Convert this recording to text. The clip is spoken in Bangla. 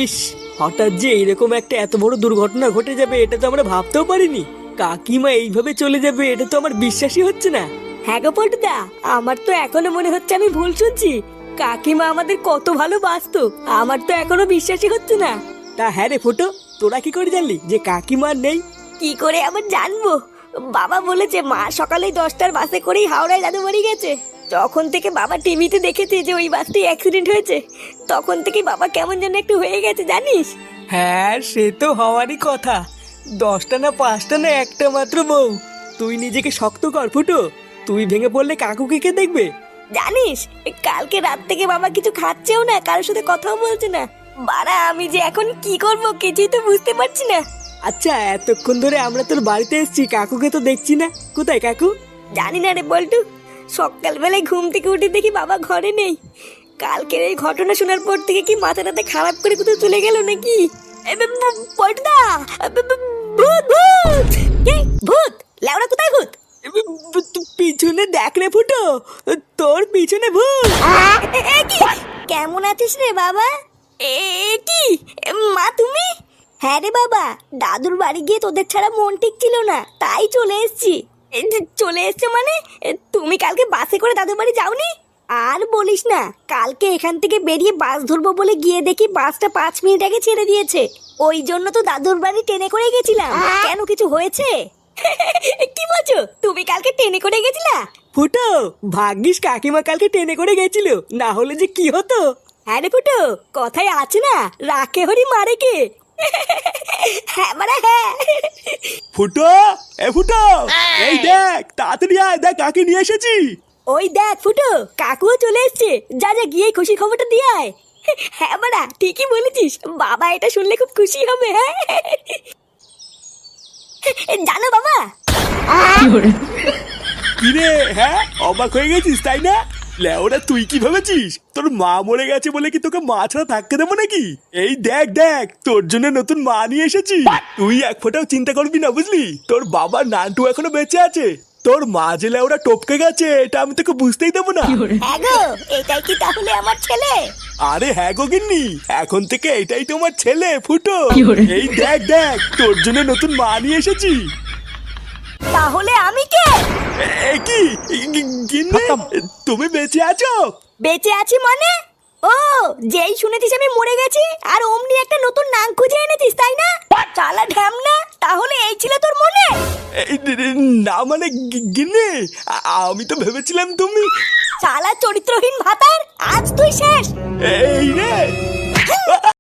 ইস, হঠাৎ যে এরকম একটা এত বড় দুর্ঘটনা ঘটে যাবে এটা তো আমরা ভাবতেও পারিনি। কাকিমা এইভাবে চলে যাবে এটা তো আমার বিশ্বাসই হচ্ছে না। হ্যাঁ গো পল্টুদা, আমার তো এখনো মনে হচ্ছে আমি ভুল শুনছি। কাকিমা আমাদের কত ভালোবাসতো, আমার তো এখনো বিশ্বাসই হচ্ছে না। তা হ্যাঁ রে ফুটো, তোরা কি করে জানলি যে কাকিমা আর নেই? কি করে আবার জানবো? বাবা বলেছে মা সকালে 10টার বাসে করেই হাওড়ায় দাদু বাড়ি গেছে। যখন থেকে বাবা টিভিতে দেখেছে যে ওই বাসটি অ্যাক্সিডেন্ট হয়েছে, তখন থেকে বাবা কেমন যেন একটু হয়ে গেছে জানিস। হ্যাঁ, সে তো হওয়ারই কথা। 10টা না 5টা না একটা মাত্র বউ। তুই নিজেকে শক্ত কর ফুটো, তুই ভেঙে পড়লে কাকুকে কে দেখবে? জানিস কালকে রাত থেকে বাবা কিছু খাচ্ছেও না, কারোর সাথে কথাও বলছে না। বাড়া, আমি যে এখন কি করবো কিছুই তো বুঝতে পারছি না। আচ্ছা, এতক্ষণ ধরে আমরা তোর বাড়িতে এসেছি, কাকুকে তো দেখছি না। কোথায় কাকু? জানি না রে বল্টু, সকালবেলায় ঘুম থেকে উঠে দেখি বাবা ঘরে নেই। কালকের এই ঘটনা শোনার পর থেকে কি মাথাটাতে খারাপ করে কোথাও চলে গেল নাকি? পল্টুদা, ভূত ভূত! কে ভূত? লেওড়া কোথায় ভূত? পিছনে দেখ রে ফুটো, তোর পিছনে ভূত। এ কি? কেমন আছিস রে বাবা? এ কি মা তুমি? হ্যাঁ রে বাবা, দাদুর বাড়ি গিয়ে তোদের ছাড়া মন ঠিক ছিল না, তাই চলে এসেছি। চলে এসছো মানে? তুমি কালকে বাসে করে দাদুর বাড়ি যাওনি? আর বলিস না, কালকে এখান থেকে বেরিয়ে বাস ধরবো বলে গিয়ে দেখি বাসটা 5 মিনিট আগে ছেড়ে দিয়েছে। ওই জন্য তো দাদুর বাড়ি ট্রেনে করে গেছিলাম। কেন, কিছু হয়েছে? কি বলছো, তুমি কালকে ট্রেনে করে গেছিলা? ফুটো, ভাগ্যিস কাকিমা কালকে ট্রেনে করে গেছিল, না হলে যে কি হতো। হ্যাঁ রে ফুটো, কথায় আছে না, রাখে হরি মারে কে। হ্যাঁ মানে হ্যাঁ। ফুটো, এ ফুটো, এই দেখ তাড়াতাড়ি আয়, দেখ কাকে নিয়ে এসেছি। ওই দেখ ফুটো, কাকুও চলে এসছে। যা যা গিয়ে খুশি খবরটা দিয়ে আয়। হ্যাঁ বাড়া, ঠিকই বলেছিস, বাবা এটা শুনলে খুব খুশি হবে। হ্যাঁ জানো বাবা, কি রে, হ্যাঁ অবাক হয়ে গেছিস তাই না? লেওরা, তুই কি ভেবেছিস তোর মা মরে গেছে বলে কি তোকে মা ছাড়া থাকতে দেবো নাকি? এই দেখ দেখ, তোর জন্য নতুন মা নিয়ে এসেছি। তুই এক ফোঁটাও চিন্তা করবি না, বুঝলি? তোর বাবা নান্টু এখনো বেঁচে আছে। তোর মা যে লেওরা টপকে গেছে এটা আমি তোকে বুঝতেই দেবো না। হ্যাঁ গো, এটাই কি তাহলে আমার ছেলে? আরে হ্যাঁ গো গিন্নি, এখন থেকে এটাই তোমার ছেলে ফুটো। এই দেখ দেখ, তোর জন্য নতুন মা নিয়ে এসেছি। তাহলে আমি কে? এ কি গিন্নি, তুমি বেঁচে আছো? বেঁচে আছি মানে? ও, যেই শুনেছিস আমি মরে গেছি আর অমনি একটা নতুন নাম খুঁজে এনেছিস তাই না? চালা ঢ্যামনা, তাহলে এই ছিল তোর মনে? না মানে গিন্নি, আমি তো ভেবেছিলাম তুমি। চালা চরিত্রহীন ভাতার, আজ তুই শেষ। এই রে,